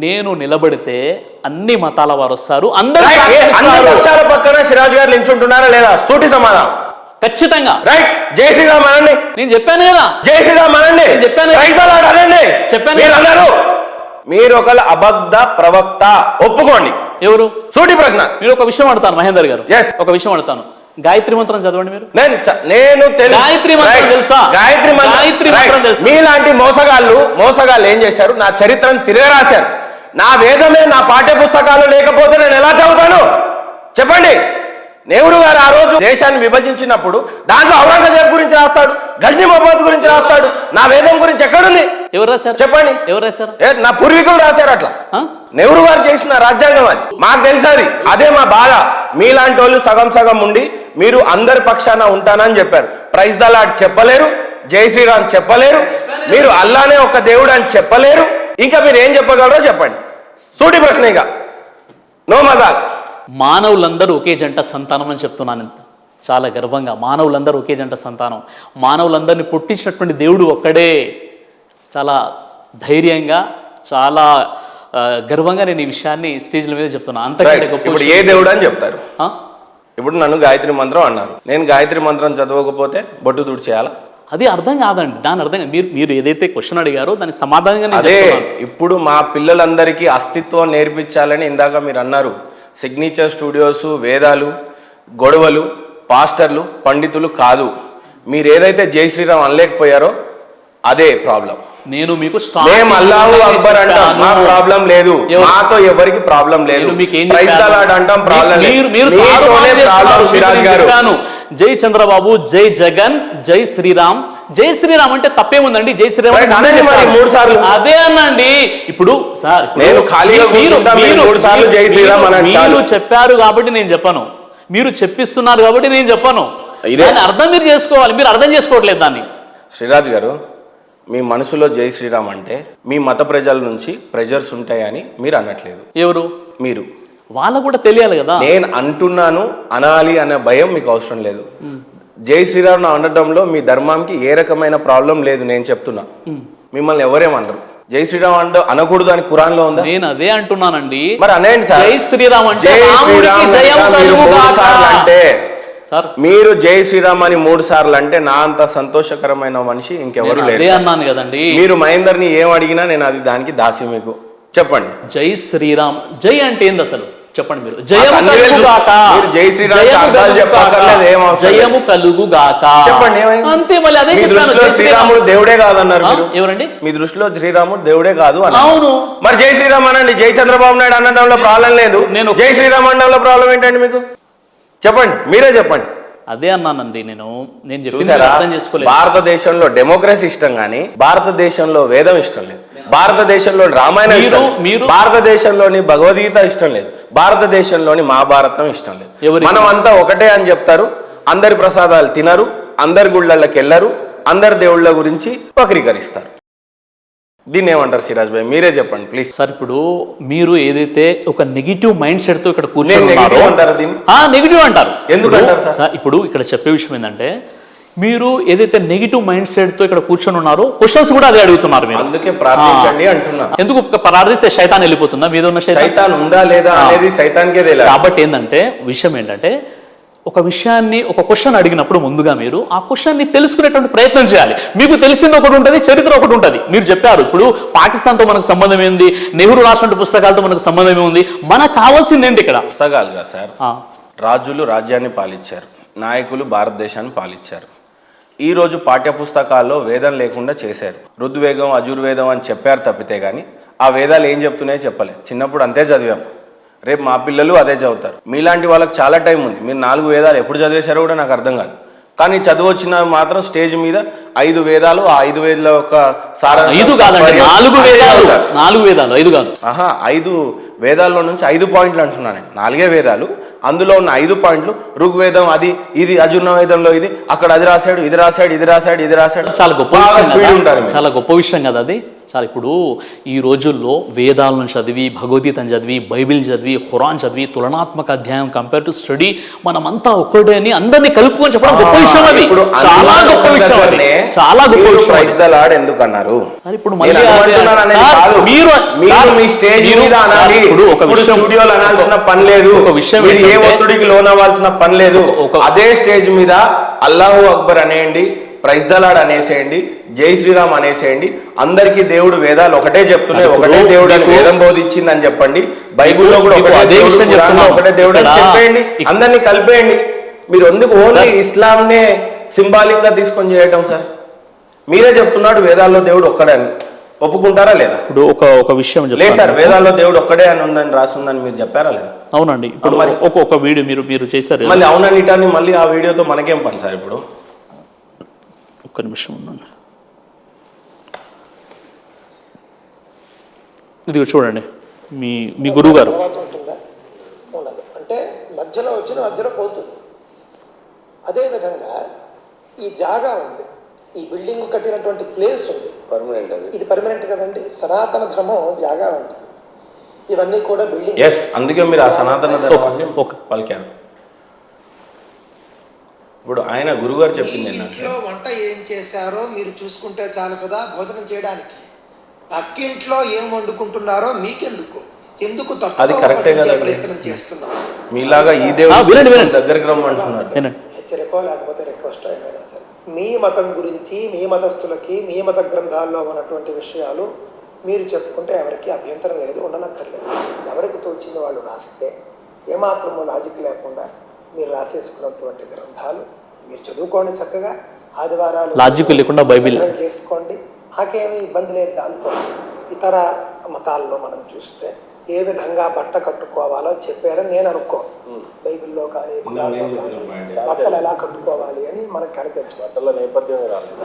నేను నిలబడితే అన్ని మతాల వారు వస్తారు, అందరూ అన్ని పక్షాల పక్కన సిరాజ్ గారు నిల్చుంటున్నారా లేదా? సూటి సమాధానం. ఖచ్చితంగా. రైట్. జై శ్రీరామ్ అనండి. నేను చెప్పాను కదా. జై శ్రీరామ్ అనండి. చెప్పాను. చెప్పాను. మీరు అన్నారు మీరు ఒక అబద్ధ ప్రవక్త, ఒప్పుకోండి. ఎవరు? సూటి ప్రశ్న. మీరు ఒక విషయం అడుగుతాను మహేందర్ గారు. ఒక విషయం అడుగుతాను. గాయత్రి మంత్రం చదవండి మీరు. నేను గాయత్రి మంత్రం తెలుసా? గాయత్రి మంత్రం తెలుసు. మీలాంటి మోసగాళ్ళు ఏం చేశారు? నా చరిత్రను తిరగరాశారు. నా వేదమే నా పాఠ్య పుస్తకాలు లేకపోతే నేను ఎలా చదువుతాను చెప్పండి. నెహ్రూ గారు ఆ రోజు దేశాన్ని విభజించినప్పుడు దాంట్లో ఔరంగజేబ్ గురించి రాస్తాడు, గజ్నీ మహమ్మద్ గురించి రాస్తాడు. నా వేదం గురించి ఎక్కడుంది? ఎవరు రాశారు చెప్పండి. ఎవరు రాశారు? నా పూర్వీకులు రాశారు. అట్లా నెహ్రూ గారు చేసిన రాజ్యాంగం అది. మాకు తెలుసది. అదే మా బాధ. మీలాంటి వాళ్ళు సగం సగం ఉండి మీరు అందరి పక్షాన ఉంటానని చెప్పారు. ప్రైజ్ ద లార్డ్ చెప్పలేరు, జై శ్రీరామ్ చెప్పలేరు, మీరు అల్లానే ఒక దేవుడు అని చెప్పలేరు. ఇంకా మీరు ఏం చెప్పగలరో చెప్పండి. సూటి ప్రశ్న. ఇక నో మజాక్. మానవులందరూ ఒకే జంట సంతానం అని చెప్తున్నాను చాలా గర్వంగా. మానవులందరూ ఒకే జంట సంతానం. మానవులందరినీ పుట్టించినటువంటి దేవుడు ఒక్కడే. చాలా ధైర్యంగా, చాలా గర్వంగా నేను ఈ విషయాన్ని స్టేజ్ల మీద చెప్తున్నాను. అంతకంటే గొప్ప ఇప్పుడు ఏ దేవుడు అని చెప్తారు? ఇప్పుడు నన్ను గాయత్రి మంత్రం అన్నారు. నేను గాయత్రి మంత్రం చదవకపోతే బొట్టు దుడి చేయాలా? అది అర్థం కాదండి. దాని అర్థం మీరు ఏదైతే క్వశ్చన్ అడిగారో దానికి సమాధానంగా అదే. ఇప్పుడు మా పిల్లలందరికీ అస్తిత్వం నేర్పించాలని ఇందాక మీరు అన్నారు. సిగ్నేచర్ స్టూడియోస్, వేదాలు, గొడవలు, పాస్టర్లు, పండితులు కాదు. మీరు ఏదైతే జై శ్రీరామ్ అనలేకపోయారో అదే ప్రాబ్లం. నేను మీకు అల్లాహు అక్బర్ అంటాం, మా ప్రాబ్లం లేదు. మాతో ఎవరికి ప్రాబ్లం లేదు. అంటాం, ప్రాబ్లం లేదు. జై చంద్రబాబు, జై జగన్, జై శ్రీరామ్. జై శ్రీరామ్ అంటే తప్పేముందండి? జై శ్రీరామ్ 3 సార్లు అదే అనండి. ఇప్పుడు సార్ నేను మీరు చెప్పారు కాబట్టి నేను చెప్పను, మీరు చెప్పిస్తున్నారు కాబట్టి నేను చెప్పను. దాన్ని అర్థం మీరు చేసుకోవాలి. మీరు అర్థం చేసుకోవట్లేదు దాన్ని. శ్రీరాజ్ గారు, మీ మనసులో జై శ్రీరామ్ అంటే మీ మత ప్రజల నుంచి ప్రెజర్స్ ఉంటాయని మీరు అనట్లేదు. ఎవరు? మీరు. వాళ్ళకు కూడా తెలియాలి కదా. నేను అంటున్నాను, అనాలి అనే భయం మీకు అవసరం లేదు. జై శ్రీరామ్ అనడంలో మీ ధర్మానికి ఏ రకమైన ప్రాబ్లం లేదు. నేను చెప్తున్నా, మిమ్మల్ని ఎవరేమన్నారు? జై శ్రీరామ్ అనకూడదు అని ఖురాన్ లో ఉందా? నేను అదే అంటున్నానండి. మరి అనేండి సార్. జై శ్రీరామ్ అంటే మీరు జై శ్రీరామ్ అని 3 సార్లు అంటే నా అంత సంతోషకరమైన మనిషి ఇంకెవరు లేరు. అన్నాను కదండి. మీరు మహేందర్ని ఏం అడిగినా నేను అది దానికి దాసి. మీకు చెప్పండి. జై శ్రీరామ్, జై అంటే ఏంది అసలు చెప్పండి మీరు. జై శ్రీరామ్ జయము కలుగుగాక చెప్పండి. అంతే. మళ్ళీ అదే శ్రీరాముడు దేవుడే కాదన్నారు. ఎవరండి? మీ దృష్టిలో శ్రీరాముడు దేవుడే కాదు అని. అవును. మరి జై శ్రీరామ్ అనండి. జై చంద్రబాబు నాయుడు అనడంలో ప్రాబ్లం లేదు. నేను జై శ్రీరామ్ అనడంలో ప్రాబ్లం ఏంటండి మీకు? చెప్పండి, మీరే చెప్పండి. అదే అన్నానండి. నేను చూసారా, భారతదేశంలో డెమోక్రసీ ఇష్టం కానీ భారతదేశంలో వేదం ఇష్టం లేదు. భారతదేశంలో రామాయణం ఇష్టం, భారతదేశంలోని భగవద్గీత ఇష్టం లేదు, భారతదేశంలోని మహాభారతం ఇష్టం లేదు. మనం అంతా ఒకటే అని చెప్తారు. అందరి ప్రసాదాలు తినరు, అందరి గుళ్ళకి వెళ్ళరు, అందరి దేవుళ్ళ గురించి వక్రీకరిస్తారు. దీన్ని ఏమంటారు సిరాజ్ భాయ్? మీరే చెప్పండి ప్లీజ్. సార్, ఇప్పుడు మీరు ఏదైతే ఒక నెగిటివ్ మైండ్ సెట్ తో ఇక్కడ కూర్చొని నెగిటివ్ అంటారు. ఎందుకంటారు సార్? ఇప్పుడు ఇక్కడ చెప్పే విషయం ఏంటంటే, మీరు ఏదైతే నెగిటివ్ మైండ్ సెట్ తో ఇక్కడ కూర్చొని ఉన్నారో క్వశ్చన్స్ కూడా అదే అడుగుతున్నారు మీరు. అందుకే ప్రార్థించండి అంటున్నా. ఎందుకు ప్రార్థిస్తే శైతాన్ వెళ్ళిపోతుందా? మీద ఉన్న శైతాన్ ఉందా లేదా అనేది శైతాన్కే తెలియదు. కాబట్టి ఏంటంటే విషయం ఏంటంటే, ఒక విషయాన్ని ఒక క్వశ్చన్ అడిగినప్పుడు ముందుగా మీరు ఆ క్వశ్చన్ని తెలుసుకునేటువంటి ప్రయత్నం చేయాలి. మీకు తెలిసింది ఒకటి ఉంటుంది, చరిత్ర ఒకటి ఉంటుంది. మీరు చెప్పారు ఇప్పుడు పాకిస్తాన్తో మనకు సంబంధం ఏంది, నెహ్రూ రాసిన పుస్తకాలతో మనకు సంబంధం ఏముంది, మనకు కావాల్సింది ఏంటి? ఇక్కడ పుస్తకాలుగా సార్, రాజులు రాజ్యాన్ని పాలించారు, నాయకులు భారతదేశాన్ని పాలించారు. ఈ రోజు పాఠ్య పుస్తకాల్లో వేదం లేకుండా చేశారు. ఋగ్వేదం, అజుర్వేదం అని చెప్పారు తప్పితే కానీ ఆ వేదాలు ఏం చెప్తున్నాయో చెప్పలేదు. చిన్నప్పుడు అంతే చదివాం. రేపు మా పిల్లలు అదే చదువుతారు. మీలాంటి వాళ్ళకి చాలా టైం ఉంది. మీరు 4 వేదాలు ఎప్పుడు చదివేశారో కూడా నాకు అర్థం కాదు. కానీ చదువు వచ్చిన మాత్రం స్టేజ్ మీద 5 వేదాలు, ఆ 5 వేదాల యొక్క సారాంశం 5 వేదాల్లో నుంచి 5 పాయింట్లు అంటున్నాను. 4 వేదాలు, అందులో ఉన్న 5 పాయింట్లు ఋగ్వేదం అది ఇది, అజుర్వేదంలో ఇది, అక్కడ అది రాశాడు, ఇది రాశాడు, ఇది రాశాడు, ఇది రాశాడు. చాలా గొప్ప విషయం, చాలా గొప్ప విషయం కదా అది. చాలా ఇప్పుడు ఈ రోజుల్లో వేదాలను చదివి, భగవద్గీతను చదివి, బైబిల్ చదివి, ఖురాన్ చదివి, తులనాత్మక అధ్యాయం కంపేర్ టు స్టడీ మనమంతా ఒక్కడే అని అందరినీ కలుపుకొని చెప్పడం గొప్ప విషయం. అది ఇప్పుడు చాలా గొప్ప విషయం. అది చాలా గొప్ప విషయం. ప్రైజ్ ద లార్డ్ ఎందుకు అన్నారు? సార్ ఇప్పుడు మళ్ళీ మీరు మీ స్టేజ్ మీద అనాలి. ఇప్పుడు ఒక విషయం స్టూడియోలో అనాల్సిన పని లేదు. ఒక విషయం ఏ ఒత్తిడికి లోనవ్వాల్సిన పని లేదు. అదే స్టేజ్ మీద అల్లాహు అక్బర్ అనేయండి, ప్రైజ్ ద లార్డ్ అనేసేయండి, జై శ్రీరామ్ అనేసేయండి. అందరికీ దేవుడు వేదాలు ఒకటే చెప్తున్నాయి, ఒకటే దేవుడు అని వేదం బోధించింది అని చెప్పండి. బైబిల్లో కూడా అదే విషయం చెప్తున్నా, ఒకటే దేవుడు అని చెప్పేయండి, అందరినీ కలిపేయండి. మీరు ఎందుకు ఓన్లీ ఇస్లాంనే సింబాలిక్ గా తీసుకొని చేయటం? సార్ మీరే చెప్తున్నాడు వేదాల్లో దేవుడు ఒక్కడే అని, ఒప్పుకుంటారా లేదా? ఇప్పుడు ఒక విషయం లేదు సార్, వేదాల్లో దేవుడు ఒక్కడే అని ఉందని రాస్తుందని మీరు చెప్పారా లేదా? అవునండి. ఇప్పుడు మరి ఒక వీడియో మీరు చేశారు, మళ్ళీ అవుననిటాన్ని మళ్ళీ ఆ వీడియోతో మనకేం పని సార్? ఇప్పుడు ఒక్క నిమిషం ఉండండి, ఇది చూడండి. మీ గురువు గారు అంటే మధ్యలో వచ్చిన మధ్యలో పోతుంది. అదేవిధంగా ఈ జాగా ఉంది, ఈ బిల్డింగ్ కట్టినటువంటి ప్లేస్ ఉంది, పర్మనెంట్. ఇది పర్మనెంట్ కదండి. సనాతన ధర్మం జాగా ఉంది. ఇవన్నీ కూడా బిల్డింగ్. అందుకే మీరు ఆ సనాతన ధర్మాన్ని పలికారు. ఇప్పుడు ఆయన గురుగారు చెప్పింది, ఇంట్లో వంట ఏం చేశారో మీరు చూసుకుంటే చాలు కదా భోజనం చేయడానికి. పక్కింట్లో ఏం వండుకుంటున్నారో మీకెందుకు? ఎందుకు అది కరెక్టే కదా? ప్రయత్నం చేస్తున్నారు మీలాగా ఈ దేవుడు దగ్గరికి రమ్మంటున్నారు. హెచ్చరికో లేకపోతే రిక్వెస్ట్ ఏమైనా సరే, మీ మతం గురించి, మీ మతస్థులకి, మీ మత గ్రంథాల్లో ఉన్నటువంటి విషయాలు మీరు చెప్పుకుంటే ఎవరికి అభ్యంతరం లేదు, ఉండనక్కర్లేదు. ఎవరికి తోచింది వాళ్ళు రాస్తే, ఏమాత్రము లాజిక్ లేకుండా మీరు రాసేసుకున్నటువంటి గ్రంథాలు మీరు చదువుకోండి చక్కగా. ఆదివారాలు లాజిక్ లేకుండా బైబిల్ చేసుకోండి, నాకేమీ ఇబ్బంది లేదు దాంతో. ఇతర మతాల్లో మనం చూస్తే ఏ విధంగా బట్ట కట్టుకోవాలో చెప్పారని నేను అనుకో. బైబిల్లో కానీ బట్టలు ఎలా కట్టుకోవాలి అని మనకు కనిపించదు.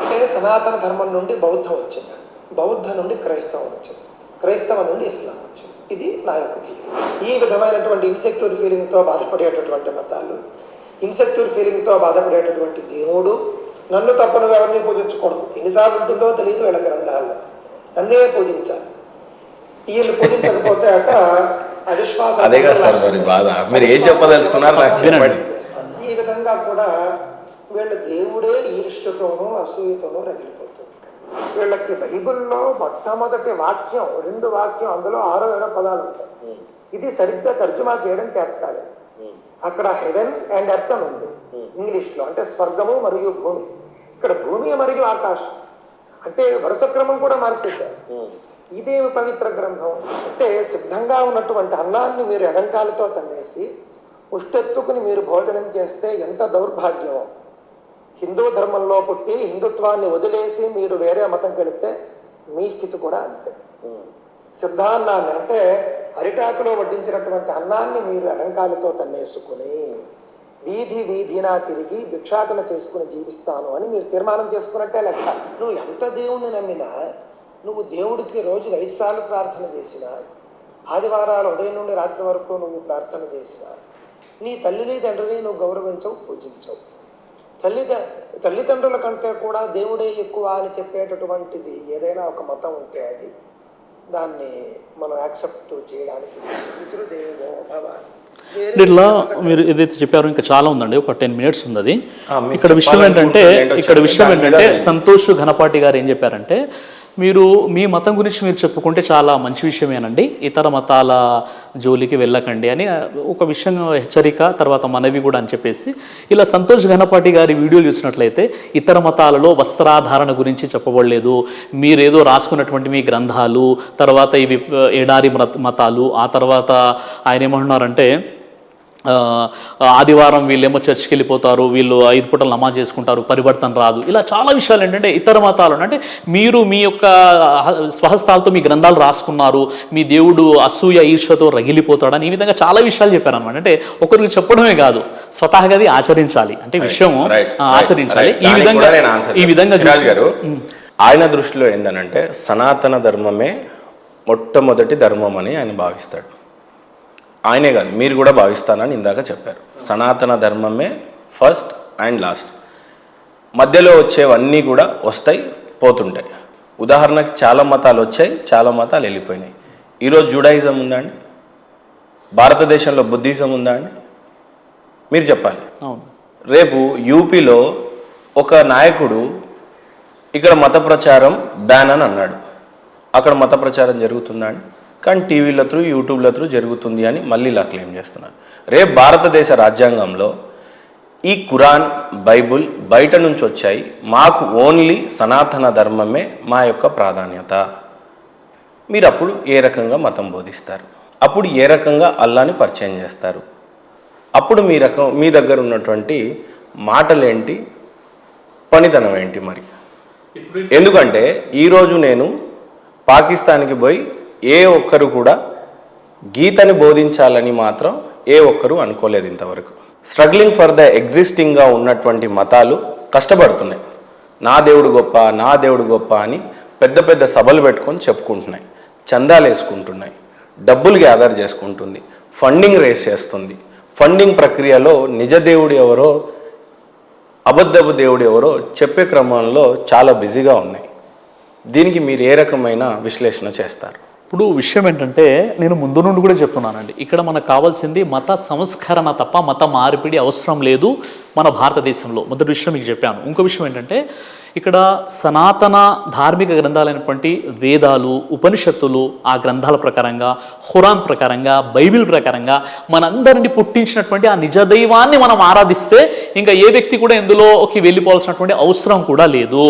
అంటే సనాతన ధర్మం నుండి బౌద్ధం వచ్చింది, బౌద్ధం నుండి క్రైస్తవం వచ్చింది, క్రైస్తవం నుండి ఇస్లాం వచ్చింది. ఇది నా యొక్క థియరీ. ఈ విధమైనటువంటి ఇన్సెక్యూర్ ఫీలింగ్తో బాధపడేటటువంటి మతాలు, ఇన్సెక్యూర్ ఫీలింగ్తో బాధపడేటటువంటి దేవుడు, నన్ను తప్ప నువ్వు ఎవరిని పూజించకూడదు, ఎన్నిసార్లు ఉంటుందో తెలియదు వీళ్ళ గ్రంథాల్లో, నన్నే పూజించాలి. వీళ్ళు పూజించకపోతే అట అవిశ్వాసం. ఈ విధంగా కూడా వీళ్ళ దేవుడే ఈర్ష్యతోనూ అసూయతోనూ రగిలిపోతుంది. వీళ్ళకి బైబిల్లో మొట్టమొదటి వాక్యం, 2 వాక్యం, అందులో 6-7 పదాలు ఉంటాయి. ఇది సరిగ్గా తర్జుమా చేయడం చేత కాదు. అక్కడ హెవెన్ అండ్ ఎర్త్ అని ఉంది ఇంగ్లీష్లో, అంటే స్వర్గము మరియు భూమి. ఇక్కడ భూమి మరియు ఆకాశం అంటే వరుస క్రమం కూడా మార్చేశారు. ఇదేమి పవిత్ర గ్రంథం అంటే, సిద్ధంగా ఉన్నటువంటి అన్నాన్ని మీరు ఎడంకాలతో తన్నేసి ఉష్టెత్తుకుని మీరు భోజనం చేస్తే ఎంత దౌర్భాగ్యమో. హిందూ ధర్మంలో పుట్టి హిందుత్వాన్ని వదిలేసి మీరు వేరే మతంకి వెళితే మీ స్థితి కూడా అంతే. సిద్ధాన్నాన్ని అంటే అరిటాకులో వడ్డించినటువంటి అన్నాన్ని మీరు ఎడంకాలతో తన్నేసుకుని వీధి వీధినా తిరిగి భిక్షాటన చేసుకుని జీవిస్తాను అని మీరు తీర్మానం చేసుకున్నట్టే లెక్క. నువ్వు ఎంత దేవుణ్ణి నమ్మినా, నువ్వు దేవుడికి రోజుకి 5 సార్లు ప్రార్థన చేసినా, ఆదివారాలు ఉదయం నుండి రాత్రి వరకు నువ్వు ప్రార్థన చేసినా, నీ తల్లిని తండ్రిని నువ్వు గౌరవించవు, పూజించవు. తల్లిదండ్రుల కంటే కూడా దేవుడే ఎక్కువ అని చెప్పేటటువంటిది ఏదైనా ఒక మతం ఉంటే అది దాన్ని మనం యాక్సెప్ట్ చేయడానికి పితృదేవో భవ. ఇట్లా మీరు ఏదైతే చెప్పారో ఇంకా చాలా ఉందండి, ఒక 10 minutes ఉంది అది. ఇక్కడ విషయం ఏంటంటే సంతోష్ ఘనపాటి గారు ఏం చెప్పారంటే, మీరు మీ మతం గురించి మీరు చెప్పుకుంటే చాలా మంచి విషయమేనండి, ఇతర మతాల జోలికి వెళ్ళకండి అని ఒక విషయం హెచ్చరిక, తర్వాత మనవి కూడా అని చెప్పేసి, ఇలా సంతోష్ ఘనపాటి గారి వీడియోలు చూసినట్లయితే ఇతర మతాలలో వస్త్రాధారణ గురించి చెప్పబడలేదు, మీరేదో రాసుకున్నటువంటి మీ గ్రంథాలు, తర్వాత ఇవి ఎడారి మతాలు, ఆ తర్వాత ఆయన ఏమంటున్నారంటే ఆదివారం వీళ్ళేమో చర్చికి వెళ్ళిపోతారు, వీళ్ళు 5 పూటలు నమాజ్ చేసుకుంటారు, పరివర్తన రాదు. ఇలా చాలా విషయాలు ఏంటంటే ఇతర మతాలు అంటే మీరు మీ యొక్క స్వహస్తాలతో మీ గ్రంథాలు రాసుకున్నారు, మీ దేవుడు అసూయ ఈర్ష్యతో రగిలిపోతాడని ఈ విధంగా చాలా విషయాలు చెప్పారనమాట. అంటే ఒకరికి చెప్పడమే కాదు, స్వతహాగా అది ఆచరించాలి. అంటే విషయం ఆచరించాలి. ఈ విధంగా గారు ఆయన దృష్టిలో ఏంటనంటే సనాతన ధర్మమే మొట్టమొదటి ధర్మం అని ఆయన భావిస్తాడు. ఆయనే కాదు, మీరు కూడా భావిస్తానని ఇందాక చెప్పారు. సనాతన ధర్మమే ఫస్ట్ అండ్ లాస్ట్, మధ్యలో వచ్చేవన్నీ కూడా వస్తాయి పోతుంటాయి. ఉదాహరణకి చాలా మతాలు వచ్చాయి, చాలా మతాలు వెళ్ళిపోయినాయి. ఈరోజు జుడాయిజం ఉందా అండి? భారతదేశంలో బుద్ధిజం ఉందా అండి? మీరు చెప్పాలి. అవును. రేపు యూపీలో ఒక నాయకుడు ఇక్కడ మత ప్రచారం బ్యాన్ అని అన్నాడు. అక్కడ మత ప్రచారం జరుగుతుందా అండి? కానీ టీవీల త్రూ, యూట్యూబ్ల త్రూ జరుగుతుంది అని మళ్ళీ ఇలా క్లెయిమ్ చేస్తున్నారు. రేపు భారతదేశ రాజ్యాంగంలో ఈ ఖురాన్, బైబుల్ బయట నుంచి వచ్చాయి, మాకు ఓన్లీ సనాతన ధర్మమే మా యొక్క ప్రాధాన్యత. మీరు అప్పుడు ఏ రకంగా మతం బోధిస్తారు? అప్పుడు ఏ రకంగా అల్లాని పరిచయం చేస్తారు? అప్పుడు మీ దగ్గర ఉన్నటువంటి మాటలేంటి, పనితనం ఏంటి మరి? ఎందుకంటే ఈరోజు నేను పాకిస్తాన్కి పోయి ఏ ఒక్కరు కూడా గీతని బోధించాలని మాత్రం ఏ ఒక్కరు అనుకోలేదు ఇంతవరకు. స్ట్రగ్లింగ్ ఫర్ ద ఎగ్జిస్టింగ్గా ఉన్నటువంటి మతాలు కష్టపడుతున్నాయి. నా దేవుడు గొప్ప, నా దేవుడు గొప్ప అని పెద్ద పెద్ద సభలు పెట్టుకొని చెప్పుకుంటున్నాయి, చందాలు వేసుకుంటున్నాయి, డబ్బులు గ్యాదర్ చేసుకుంటుంది, ఫండింగ్ రేస్ చేస్తుంది. ఫండింగ్ ప్రక్రియలో నిజ దేవుడు ఎవరో, అబద్ధపు దేవుడు ఎవరో చెప్పే క్రమంలో చాలా బిజీగా ఉన్నాయి. దీనికి మీరు ఏ రకమైన విశ్లేషణ చేస్తారు? ఇప్పుడు విషయం ఏంటంటే, నేను ముందు నుండి కూడా చెప్తున్నానండి, ఇక్కడ మనకు కావాల్సింది మత సంస్కరణ తప్ప మత మార్పిడి అవసరం లేదు మన భారతదేశంలో. మొదటి విషయం మీకు చెప్పాను. ఇంకో విషయం ఏంటంటే, ఇక్కడ సనాతన ధార్మిక గ్రంథాలైనటువంటి వేదాలు, ఉపనిషత్తులు, ఆ గ్రంథాల ప్రకారంగా, ఖురాన్ ప్రకారంగా, బైబిల్ ప్రకారంగా మనందరినీ పుట్టించినటువంటి ఆ నిజ దైవాన్ని మనం ఆరాధిస్తే ఇంకా ఏ వ్యక్తి కూడా ఇందులోకి వెళ్ళిపోవాల్సినటువంటి అవసరం కూడా లేదు.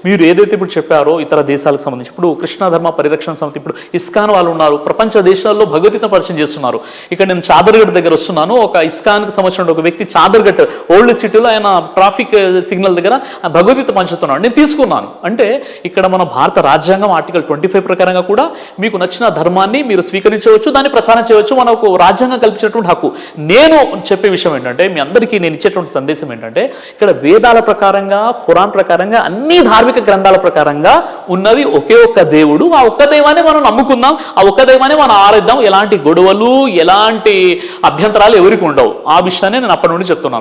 మీరు ఏదైతే ఇప్పుడు చెప్పారో ఇతర దేశాలకు సంబంధించి, ఇప్పుడు కృష్ణ ధర్మ పరిరక్షణ సమితి, ఇప్పుడు ఇస్కాన్ వాళ్ళు ఉన్నారు, ప్రపంచ దేశాల్లో భగవద్గీత పరిచయం చేస్తున్నారు. ఇక్కడ నేను చాదర్గఢ్ దగ్గర వస్తున్నాను, ఒక ఇస్కాన్కి సంబంధించిన ఒక వ్యక్తి చాదర్గఢ్ ఓల్డ్ సిటీలో ఆయన ట్రాఫిక్ సిగ్నల్ దగ్గర భగవద్గీత పంచుతున్నాడు. నేను తీసుకున్నాను. అంటే ఇక్కడ మన భారత రాజ్యాంగం ఆర్టికల్ 25 ప్రకారంగా కూడా మీకు నచ్చిన ధర్మాన్ని మీరు స్వీకరించవచ్చు, దాన్ని ప్రచారం చేయవచ్చు, మనకు రాజ్యాంగం కల్పించినటువంటి హక్కు. నేను చెప్పే విషయం ఏంటంటే, మీ అందరికీ నేను ఇచ్చేటువంటి సందేశం ఏంటంటే, ఇక్కడ వేదాల ప్రకారంగా, ఖురాన్ ప్రకారంగా, అన్ని ధార్మిక గ్రంథాల ప్రకారంగా ఉన్నది ఒకే ఒక్క దేవుడు. ఆ ఒక్క దైవాన్ని మనం నమ్ముకుందాం, ఆ ఒక్క దైవాన్ని మనం ఆరాధిద్దాం. ఎలాంటి గొడవలు, ఎలాంటి అభ్యంతరాలు ఎవరికి ఉండవు. ఆ విషయాన్ని నేను అప్పటి నుండి చెప్తున్నాను.